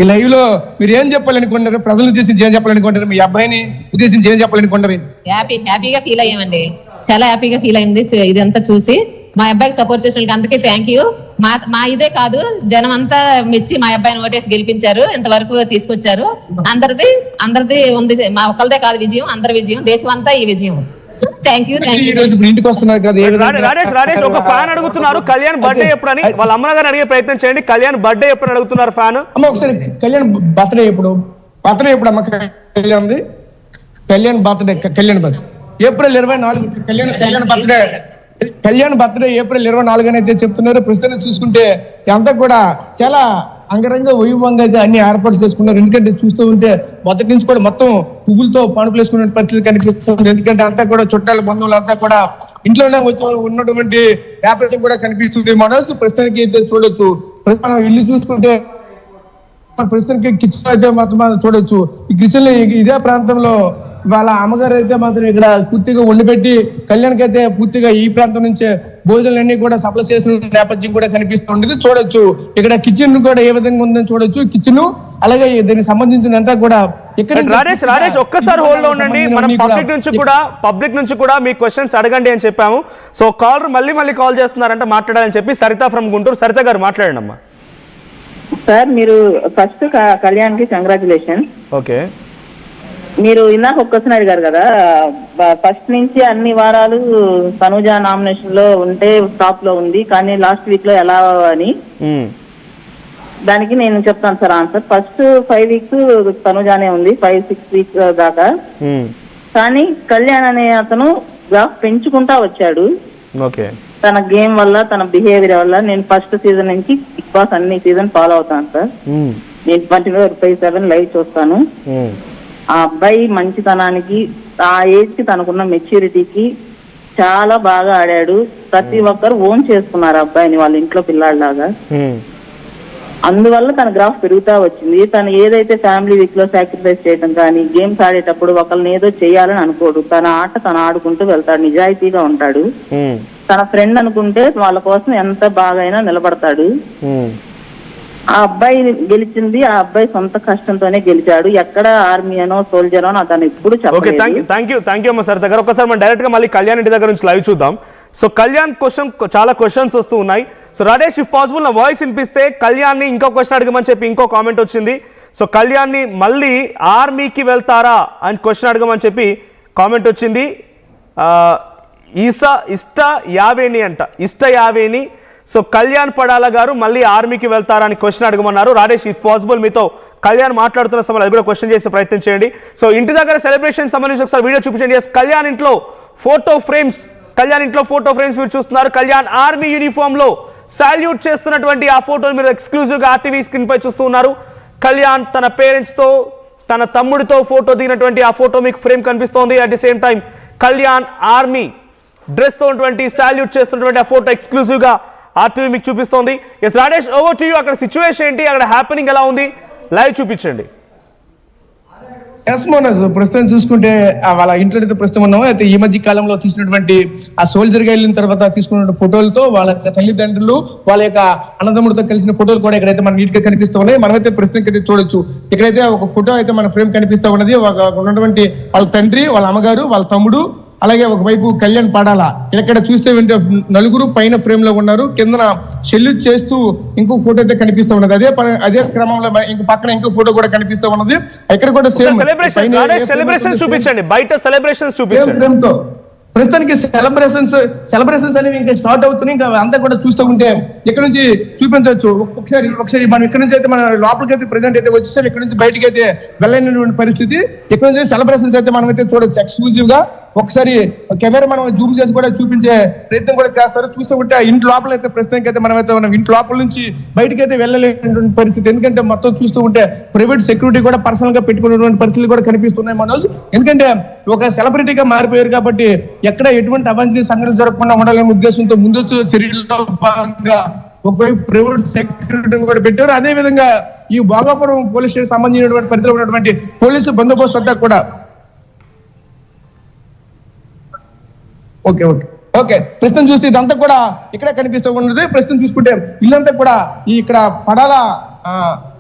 ఈ లైవ్ లో మీరు ఏం చెప్పాలనుకుంటారు? ప్రజలు ఉద్దేశించి ఏం చెప్పాలనుకుంటారు? మీ అబ్బాయిని ఉద్దేశించి ఏం చెప్పాలనుకుంటారు? హ్యాపీగా ఫీల్ అయ్యామండి, చాలా హ్యాపీగా ఫీల్ అయింది ఇదంతా చూసి. మా అబ్బాయికి సపోర్ట్ చేసిన అందరికీ థ్యాంక్ యూ. మా ఇదే కాదు, జనం అంతా మెచ్చి మా అబ్బాయిని ఓటేసి గెలిపించారు, ఇంతవరకు తీసుకొచ్చారు. అందరిది ఉంది, మా ఒక్కరిదే కాదు విజయం, అందరి విజయం, దేశం అంతా ఈ విజయం. Thank you. ఇంటికి వస్తున్నారు కదా. రాజేష్ ఒక ఫ్యాన్ అడుగుతున్నారు కళ్యాణ్ బర్త్డే ఎప్పుడని, వాళ్ళ అమ్మగారిని అడిగే ప్రయత్నం చేయండి. కళ్యాణ్ బర్త్డే ఎప్పుడు అడుగుతున్నారు ఫ్యాన్. అమ్మ ఒకసారి కళ్యాణ్ బర్త్డే ఎప్పుడు అమ్మ? Kalyan birthday April 24. Kalyan birthday April 24 అని అయితే చెప్తున్నారు. ప్రస్తుతం చూసుకుంటే అంతా కూడా చాలా అంగరంగ వైభవంగా అయితే అన్ని ఏర్పాటు చేసుకున్నారు. ఎందుకంటే చూస్తూ ఉంటే మొదటి నుంచి కూడా మొత్తం పువ్వులతో పానుపులు వేసుకునే పరిస్థితి కనిపిస్తుంది. ఎందుకంటే అంతా కూడా చుట్టాల బంధువులు అంతా కూడా ఇంట్లోనే ఉన్నటువంటి నేపథ్యం కూడా కనిపిస్తుంది. మనసు ప్రస్తుతానికి అయితే చూడొచ్చు. మనం ఇల్లు చూసుకుంటే ప్రస్తుతానికి కిచెన్ అయితే మాత్రం చూడొచ్చు. ఈ కిచెన్ లో ఇదే ప్రాంతంలో వాళ్ళ అమ్మగారు అయితే మాత్రం ఇక్కడ పూర్తిగా వండిపెట్టి కళ్యాణ్కి అయితే పూర్తిగా ఈ ప్రాంతం నుంచే భోజనాలన్నీ కూడా సప్లై చేసిన నేపథ్యం కూడా కనిపిస్తుంది. చూడొచ్చు ఇక్కడ కిచెన్ కూడా ఏ విధంగా ఉందని చూడొచ్చు. కిచెన్ అలాగే దీనికి సంబంధించినంతా కూడా ఇక్కడ. రాజేష్ ఒక్కసారి హోల్డ్ లో ఉండండి. మనం పబ్లిక్ నుంచి కూడా మీ క్వశ్చన్స్ అడగండి అని చెప్పాము. సో కాలర్ మళ్ళీ కాల్ చేస్తున్నారంటే మాట్లాడాలని చెప్పి సరిత ఫ్రమ్ గుంటూరు. సరిత గారు మాట్లాడండి అమ్మా. సార్ మీరు ఫస్ట్ కళ్యాణ్ కి కంగ్రాచులేషన్. ఓకే, మీరు ఇందాక ఒక క్వశ్చన్ అడిగారు కదా, ఫస్ట్ నుంచి అన్ని వారాలు తనుజ నామినేషన్ లో ఉంటే టాప్ లో ఉంది, కానీ లాస్ట్ వీక్ లో ఎలా అని. దానికి నేను చెప్తాను సార్ ఆన్సర్. ఫస్ట్ 5 వీక్స్ తనుజానే ఉంది, 5-6 వీక్స్ దాకా. కానీ కళ్యాణ్ అనే అతను గ్రాఫ్ పెంచుకుంటా వచ్చాడు. తన గేమ్ వల్ల, తన బిహేవియర్ వల్ల. నేను ఫస్ట్ సీజన్ నుంచి బిగ్ బాస్ అన్ని సీజన్ ఫాలో అవుతాను సార్. నేను 24/7 లైవ్ చూస్తాను. ఆ అబ్బాయి మంచితనానికి, ఆ ఏజ్ కి తనకున్న మెచ్యూరిటీకి చాలా బాగా ఆడాడు. ప్రతి ఒక్కరు ఓన్ చేసుకున్నారు అబ్బాయిని వాళ్ళ ఇంట్లో పిల్లాడిలాగా. అందువల్ల తన గ్రాఫ్ పెరుగుతా వచ్చింది. తను ఏదైతే ఫ్యామిలీ వీక్ లో సాక్రిఫైస్ చేయడం కానీ, గేమ్స్ ఆడేటప్పుడు ఒకరిని ఏదో చేయాలని అనుకోడు. తన ఆట తను ఆడుకుంటూ వెళ్తాడు, నిజాయితీగా ఉంటాడు. తన ఫ్రెండ్ అనుకుంటే వాళ్ళ కోసం ఎంత బాగైనా నిలబడతాడు. ఆ అబ్బాయి గెలిచింది, ఆ అబ్బాయి సొంత కష్టంతోనే గెలిచాడు. ఎక్కడ ఆర్మీ అనో సోల్జర్ అనో అతను ఇప్పుడు చెప్పలేదు. థ్యాంక్ యూ అమ్మ. సార్ దగ్గర ఒకసారి మనం డైరెక్ట్ గా మళ్ళీ కళ్యాణ్ ఇంటి దగ్గర నుంచి లైవ్ చూద్దాం. సో కళ్యాణ్ చాలా క్వశ్చన్స్ వస్తూ ఉన్నాయి. సో రాజేష్ ఇఫ్ పాసిబుల్ నా వాయిస్ వినిపిస్తే కళ్యాణ్ ని ఇంకో క్వశ్చన్ అడగమని చెప్పి ఇంకో కామెంట్ వచ్చింది. సో కళ్యాణ్ ని మళ్ళీ ఆర్మీకి వెళ్తారా అని క్వశ్చన్ అడగమని చెప్పి కామెంట్ వచ్చింది. ఇష్ట యావేని. సో కళ్యాణ్ పడాల గారు మళ్ళీ ఆర్మీకి వెళ్తారా అని క్వశ్చన్ అడగమన్నారు. రాజేష్ ఇఫ్ పాసిబుల్ మీతో కళ్యాణ్ మాట్లాడుతున్న సమయంలో అది కూడా క్వశ్చన్ చేసే ప్రయత్నం చేయండి. సో ఇంటి దగ్గర సెలబ్రేషన్ సంబంధించి ఒకసారి వీడియో చూపించండి. కళ్యాణ్ ఇంట్లో ఫోటో ఫ్రేమ్స్ మీరు చూస్తున్నారు. కళ్యాణ్ ఆర్మీ యూనిఫామ్ లో సాల్యూట్ చేస్తున్నటువంటి ఆ ఫోటోలు మీరు ఎక్స్క్లూజివ్ గా ఆర్టీవీ స్క్రీన్ పై చూస్తూ ఉన్నారు. కళ్యాణ్ తన పేరెంట్స్ తో, తన తమ్ముడితో ఫోటో దిగినటువంటి ఆ ఫోటో మీకు ఫ్రేమ్ కనిపిస్తోంది. At the same time Kalyan army dress తో సాల్యూట్ చేస్తున్నటువంటి ఆ ఫోటో ఎక్స్క్లూజివ్ గా ఆర్టీవీ మీకు చూపిస్తోంది. S Rajesh, over to you. అక్కడ సిచ్యువేషన్ ఏంటి, అక్కడ హ్యాపెనింగ్ ఎలా ఉంది, లైవ్ చూపించండి. ఎస్ మోనస్, ప్రస్తుతం చూసుకుంటే వాళ్ళ ఇంట్లో అయితే ప్రస్తుతం ఉన్నాము. అయితే ఈ మధ్య కాలంలో తీసినటువంటి ఆ సోల్జర్ గా వెళ్ళిన తర్వాత తీసుకున్న ఫోటోలతో వాళ్ళ తల్లిదండ్రులు, వాళ్ళ యొక్క అన్నదమ్ముడితో కలిసిన ఫోటోలు కూడా ఇక్కడైతే మన నీట్ గా కనిపిస్తూ ఉన్నాయి. మనమైతే ప్రస్తుతం చూడొచ్చు. ఇక్కడైతే ఒక ఫోటో అయితే మన ఫ్రేమ్ కనిపిస్తూ ఉన్నది. ఉన్నటువంటి వాళ్ళ తండ్రి, వాళ్ళ అమ్మగారు, వాళ్ళ తమ్ముడు, అలాగే ఒకవైపు కళ్యాణ్ పడాల. ఇక్కడ చూస్తే నలుగురు పైన ఫ్రేమ్ లో ఉన్నారు. కింద సెల్యూట్ చేస్తూ ఇంకో ఫోటో అయితే కనిపిస్తూ ఉన్నది. అదే క్రమంలో ఇంకో పక్కన ఇంకో ఫోటో కూడా కనిపిస్తూ ఉన్నది. ఇక్కడ కూడా సెలబ్రేషన్ చూపించండి, బయట సెలబ్రేషన్స్ చూపించండి. ప్రస్తుతానికి సెలబ్రేషన్స్ అనేవి ఇంకా స్టార్ట్ అవుతున్నాయి. ఇంకా అంతా కూడా చూస్తూ ఉంటే ఇక్కడ నుంచి చూపించవచ్చు. ఒకసారి మనం ఇక్కడ నుంచి అయితే మన లోపలికి అయితే ప్రెసెంట్ అయితే వచ్చేసాం. ఇక్కడ నుంచి బయటకి అయితే వెళ్ళలేనటువంటి పరిస్థితి. ఇక్కడ నుంచి సెలబ్రేషన్స్ అయితే మనం అయితే చూడొచ్చు ఎక్స్క్లూజివ్ గా. ఒకసారి కెమెరా మనం జూమ్ చేసి కూడా చూపించే ప్రయత్నం కూడా చేస్తారు. చూస్తూ ఉంటే ఇంటి లోపల అయితే ప్రస్తుతానికి అయితే మనం ఇంటి లోపల నుంచి బయటకి అయితే వెళ్ళలేనటువంటి పరిస్థితి. ఎందుకంటే మొత్తం చూస్తూ ఉంటే ప్రైవేట్ సెక్యూరిటీ కూడా పర్సనల్ గా పెట్టుకున్నటువంటి పరిస్థితులు కూడా కనిపిస్తున్నాయి మనోజ్. ఎందుకంటే ఒక సెలబ్రిటీగా మారిపోయారు కాబట్టి ఎక్కడ ఎటువంటి అవాంఛనీయ సంఘటనలు జరగకుండా ఉండాలనే ఉద్దేశంతో ముందస్తు చర్యల్లో భాగంగా ఒకవైపు ప్రైవేట్ సెక్యూరిటీని కూడా పెట్టారు. అదే విధంగా ఈ భోగాపురం పోలీస్ స్టేషన్ సంబంధించినటువంటి పరిధిలో ఉన్నటువంటి పోలీసు బందోబస్తు అంతా కూడా ఓకే ప్రస్తుతం చూస్తే ఇదంతా కూడా ఇక్కడే కనిపిస్తూ ఉన్నది. ప్రస్తుతం చూసుకుంటే ఇల్లంతా కూడా ఇక్కడ పడాల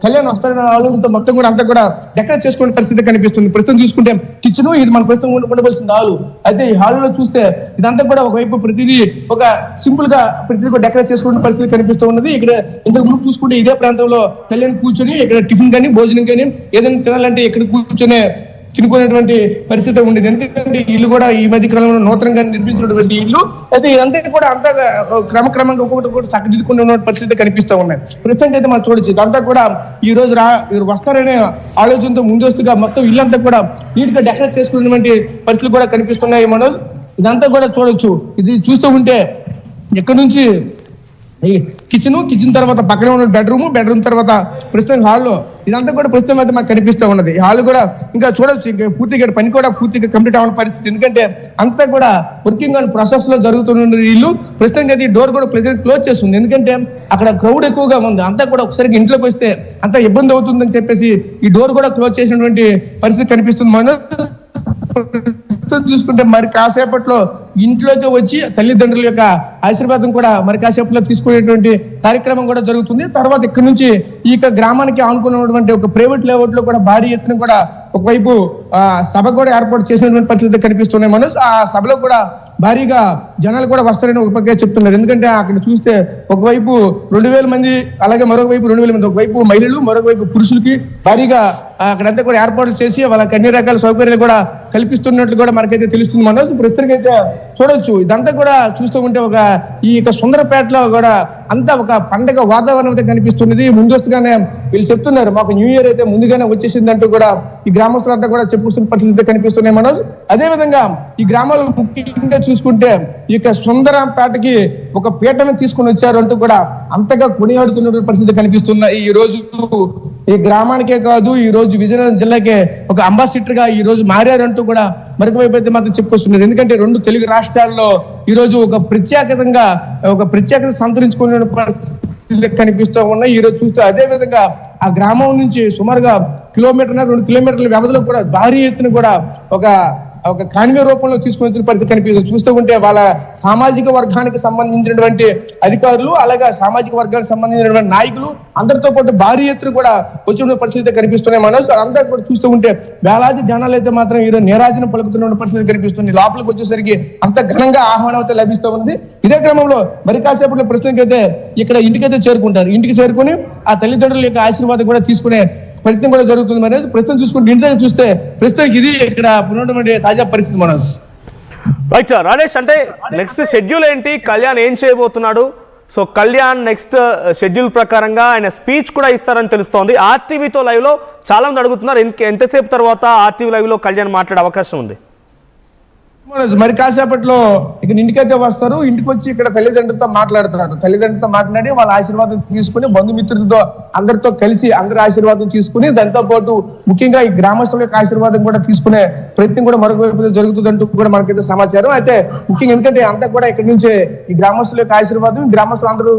కళ్యాణ్ వస్తారన్న ఆలోచనతో మొత్తం కూడా అంతా కూడా డెకరేట్ చేసుకునే పరిస్థితి కనిపిస్తుంది. ప్రస్తుతం చూసుకుంటే కిచెన్ ఇది మన ప్రస్తుతం ఉండవలసిన హాలు. అయితే ఈ హాల్లో చూస్తే ఇదంతా కూడా ఒకవైపు ప్రతిదీ ఒక సింపుల్ గా ప్రతిదీ కూడా డెకరేట్ చేసుకునే పరిస్థితి కనిపిస్తూ ఉన్నది. ఇక్కడ ఇంతకు ముందు చూసుకుంటే ఇదే ప్రాంతంలో కళ్యాణ్ కూర్చొని ఇక్కడ టిఫిన్ కానీ భోజనం కానీ ఏదైనా తినాలంటే ఇక్కడ కూర్చొని తినుకునేటువంటి పరిస్థితి ఉండేది. ఎందుకంటే ఇల్లు కూడా ఈ మధ్య కాలంలో నూతనంగా నిర్మించినటువంటి ఇల్లు. అయితే ఇదంతా కూడా అంతా క్రమక్రమంగా ఒక్కొక్కటి కూడా చక్కదిద్దుకునే పరిస్థితి కనిపిస్తూ ఉన్నాయి. ప్రస్తుతానికి అయితే మనం చూడొచ్చు ఇదంతా కూడా ఈ రోజు వస్తారనే ఆలోచనతో ముందస్తుగా మొత్తం ఇల్లంతా కూడా నీట్ గా డెకరేట్ చేసుకున్నటువంటి పరిస్థితులు కూడా కనిపిస్తున్నాయి. మనం ఇదంతా కూడా చూడొచ్చు. ఇది చూస్తూ ఉంటే ఎక్కడి నుంచి ఈ కిచెన్ తర్వాత పక్కనే ఉన్న బెడ్రూమ్ తర్వాత ప్రస్తుతం హాల్లో ఇదంతా కూడా ప్రస్తుతం అయితే మాకు కనిపిస్తూ ఉన్నది. ఈ హాల్ కూడా ఇంకా చూడొచ్చు, ఇంకా పూర్తిగా పని కూడా పూర్తిగా కంప్లీట్ అవ్వని పరిస్థితి. ఎందుకంటే అంతా కూడా వర్కింగ్ ఆన్ ప్రాసెస్ లో జరుగుతున్న ఇల్లు. ప్రస్తుతం అయితే ఈ డోర్ కూడా ప్రెజెంట్ క్లోజ్ చేస్తుంది. ఎందుకంటే అక్కడ క్రౌడ్ ఎక్కువగా ఉంది. అంతా కూడా ఒకసారి ఇంట్లోకి వస్తే అంతా ఇబ్బంది అవుతుందని చెప్పేసి ఈ డోర్ కూడా క్లోజ్ చేసినటువంటి పరిస్థితి కనిపిస్తుంది. మనం చూసుకుంటే మరి కాసేపట్లో ఇంట్లోకి వచ్చి తల్లిదండ్రుల యొక్క ఆశీర్వాదం కూడా మరి కాసేపట్లో తీసుకునేటువంటి కార్యక్రమం కూడా జరుగుతుంది. తర్వాత ఇక్కడ నుంచి ఈ గ్రామానికి ఆనుకున్నటువంటి ఒక ప్రైవేట్ లేఅవుట్ లో కూడా భారీ ఎత్తున కూడా ఒకవైపు సభ కూడా ఏర్పాటు చేసినటువంటి పరిస్థితి కనిపిస్తున్నాయి. మనోజ్ ఆ సభలో కూడా భారీగా జనాలు కూడా వస్తారని ఒక పక్క చెప్తున్నారు. ఎందుకంటే అక్కడ చూస్తే ఒకవైపు 2000 మంది, అలాగే మరొక వైపు 2000 మంది, ఒకవైపు మహిళలు మరొక వైపు పురుషులకి భారీగా అక్కడంతా కూడా ఏర్పాట్లు చేసి వాళ్ళకి అన్ని రకాల సౌకర్యాలు కూడా కల్పిస్తున్నట్లు కూడా మనకైతే తెలుస్తుంది. మనోజ్ ప్రస్తుతానికి అయితే చూడొచ్చు ఇదంతా కూడా చూస్తూ ఉంటే ఒక ఈ సుందరపేటలో కూడా అంతా ఒక పండగ వాతావరణం అయితే కనిపిస్తున్నది. ముందస్తుగానే వీళ్ళు చెప్తున్నారు మాకు న్యూ ఇయర్ అయితే ముందుగానే వచ్చేసిందంటూ కూడా ఈ గ్రామస్తులంతా కూడా చెప్పుస్తున్న పరిస్థితి కనిపిస్తున్నాయి. మనోజ్ అదే విధంగా ఈ గ్రామాలు ముఖ్యంగా చూసుకుంటే ఈ సుందరపేటకి ఒక పీటను తీసుకుని వచ్చారు అంటూ కూడా అంతగా కొనియాడుతున్న పరిస్థితి కనిపిస్తున్నాయి. ఈ రోజు ఈ గ్రామానికే కాదు ఈ రోజు విజయనగరం జిల్లాకే ఒక అంబాసిడర్ గా ఈ రోజు మారారంటూ కూడా మరొక వైపు అయితే మాత్రం చెప్పుకొస్తున్నారు. ఎందుకంటే 2 తెలుగు రాష్ట్రాల్లో ఈ రోజు ఒక ప్రత్యేకత సంతరించుకునే పరిస్థితి కనిపిస్తూ ఉన్నాయి. ఈ రోజు చూస్తే అదే విధంగా ఆ గ్రామం నుంచి సుమారుగా 2 కిలోమీటర్ల వ్యవధిలో కూడా భారీ ఎత్తున కూడా ఒక కాన్వే రూపంలో తీసుకుని పరిస్థితి కనిపిస్తుంది. చూస్తూ ఉంటే వాళ్ళ సామాజిక వర్గానికి సంబంధించినటువంటి అధికారులు, అలాగే సామాజిక వర్గానికి సంబంధించినటువంటి నాయకులు అందరితో పాటు భారీ ఎత్తున కూడా వచ్చిన పరిస్థితి కనిపిస్తున్నాయి. మనోజ్ అందరూ కూడా చూస్తూ ఉంటే వేలాది జనాలు అయితే మాత్రం ఈరోజు నీరాజన పలుకుతున్న పరిస్థితి కనిపిస్తుంది. లోపలికి వచ్చేసరికి అంత ఘనంగా ఆహ్వానం అయితే లభిస్తూ ఉంది. ఇదే క్రమంలో మరి కాసేపట్లో ప్రస్తుతానికి అయితే ఇక్కడ ఇంటికైతే చేరుకుంటారు. ఇంటికి చేరుకుని ఆ తల్లిదండ్రుల యొక్క ఆశీర్వాదం కూడా తీసుకునే ప్రయత్నం కూడా జరుగుతుంది. మనోజ్ ప్రస్తుతం చూసుకుంటే ఇంటి దగ్గర చూస్తే ప్రస్తుతానికి ఇది ఇక్కడ ఉన్నటువంటి తాజా పరిస్థితి. మనోజ్ రైట్ రాజేష్, అంటే నెక్స్ట్ షెడ్యూల్ ఏంటి, కళ్యాణ్ ఏం చేయబోతున్నాడు? సో కళ్యాణ్ నెక్స్ట్ షెడ్యూల్ ప్రకారంగా ఆయన స్పీచ్ కూడా ఇస్తారని తెలుస్తోంది. ఆర్టీవీతో లైవ్ లో చాలా మంది అడుగుతున్నారు ఎంతసేపు తర్వాత ఆర్టీవీ లైవ్ లో కళ్యాణ్ మాట్లాడే అవకాశం ఉంది? మరి కాసేపట్లో ఇక్కడ ఇంటికైతే వస్తారు. ఇంటికి వచ్చి ఇక్కడ తల్లిదండ్రులతో మాట్లాడుతున్నారు. తల్లిదండ్రులతో మాట్లాడి వాళ్ళ ఆశీర్వాదం తీసుకుని బంధుమిత్రులతో అందరితో కలిసి అందరి ఆశీర్వాదం తీసుకుని దాంతో పాటు ముఖ్యంగా ఈ గ్రామస్తుల యొక్క ఆశీర్వాదం కూడా తీసుకునే ప్రయత్నం కూడా మరొక వైపు జరుగుతుందంటూ కూడా మనకైతే సమాచారం. అయితే ముఖ్యంగా ఎందుకంటే అంతా కూడా ఇక్కడ నుంచే ఈ గ్రామస్తుల యొక్క ఆశీర్వాదం, గ్రామస్తులు అందరూ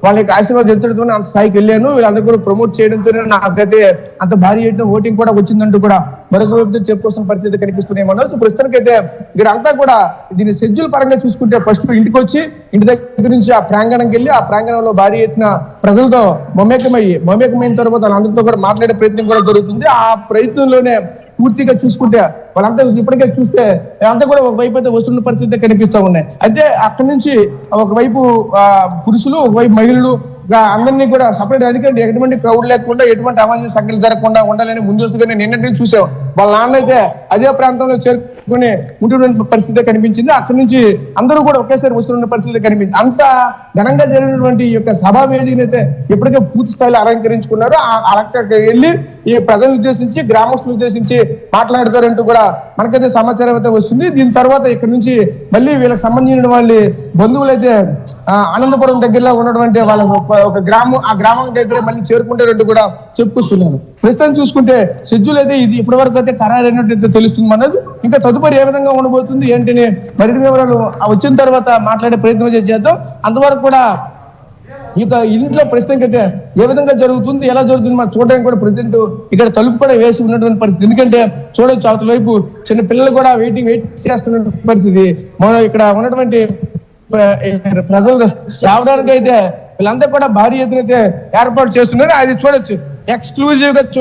వాళ్ళ యొక్క ఆశీర్వాదం ఎంతటితో అంత స్థాయికి వెళ్ళాను. వీళ్ళందరూ కూడా ప్రమోట్ చేయడంతోనే నాకైతే అంత భారీ ఎత్తున ఓటింగ్ కూడా వచ్చిందంటూ కూడా మరొక వైపు చెప్పుకొస్తున్న పరిస్థితి కనిపిస్తున్నాయి. మనోజ్ ప్రస్తుతానికి అయితే ఇక్కడ అంతా కూడా దీని షెడ్యూల్ పరంగా చూసుకుంటే ఫస్ట్ ఇంటికి వచ్చి ఇంటి దగ్గర నుంచి ఆ ప్రాంగణంకి వెళ్ళి ఆ ప్రాంగణంలో భారీ ఎత్తున ప్రజలతో మమేకమైన తర్వాత వాళ్ళందరితో కూడా మాట్లాడే ప్రయత్నం కూడా జరుగుతుంది. ఆ ప్రయత్నంలోనే పూర్తిగా చూసుకుంటే వాళ్ళంతా ఇప్పటికే చూస్తే అంతా కూడా ఒకవైపు అయితే వస్తున్న పరిస్థితి కనిపిస్తూ ఉన్నాయి. అయితే అక్కడి నుంచి ఒకవైపు పురుషులు, ఒకవైపు మహిళలు అందరినీ కూడా సపరేట్, ఎందుకంటే ఎటువంటి క్రౌడ్ లేకుండా ఎటువంటి అవాంఛనీయ సంఘటనలు జరగకుండా ఉండాలని ముందస్తుగానే నిన్నటి నుంచి చూసాం. వాళ్ళ నాన్న అయితే అదే ప్రాంతంలో చేరుకుని ఉంటున్న పరిస్థితి కనిపించింది. అక్కడి నుంచి అందరూ కూడా ఒకేసారి వస్తున్న పరిస్థితి కనిపించింది. అంత ఘనంగా జరిగినటువంటి ఈ యొక్క సభా వేదికను అయితే ఇప్పటికే పూర్తి స్థాయిలో అలంకరించుకున్నారు. అక్కడికి వెళ్ళి ఈ ప్రజలను ఉద్దేశించి గ్రామస్తులను ఉద్దేశించి మాట్లాడతారంటూ కూడా మనకైతే సమాచారం అయితే వస్తుంది. దీని తర్వాత ఇక్కడ నుంచి మళ్ళీ వీళ్ళకి సంబంధించిన వాళ్ళ బంధువులు అయితే అనంతపురం దగ్గరలో ఉన్నటువంటి వాళ్ళ ఒక ఆ గ్రామానికి అయితే మళ్ళీ చేరుకుంటారంటూ కూడా చెప్పుకొస్తున్నారు. ప్రస్తుతం చూసుకుంటే షెడ్యూల్ అయితే ఇది ఇప్పటి వరకు అయితే ఖరారైనట్టు తెలుస్తుంది. మనది ఇంకా తదుపరి ఏ విధంగా ఉండబోతుంది ఏంటని మరిన్ని వివరాలు వచ్చిన తర్వాత మాట్లాడే ప్రయత్నం చేద్దాం. అంతవరకు కూడా ఇక ఇంట్లో ప్రస్తుతం అయితే ఏ విధంగా జరుగుతుంది, ఎలా జరుగుతుంది మనం చూడడానికి కూడా ప్రజెంట్ ఇక్కడ తలుపు కూడా వేసి ఉన్నటువంటి పరిస్థితి. ఎందుకంటే చూడొచ్చు అవతల వైపు చిన్న పిల్లలు కూడా వెయిట్ చేస్తున్న పరిస్థితి. మనం ఇక్కడ ఉన్నటువంటి ప్రజలు రావడానికి అయితే వీళ్ళంతా కూడా భారీ ఎత్తున అయితే ఏర్పాటు చేస్తున్నారు. అది చూడొచ్చు. ఎక్స్క్లూజివ్ గా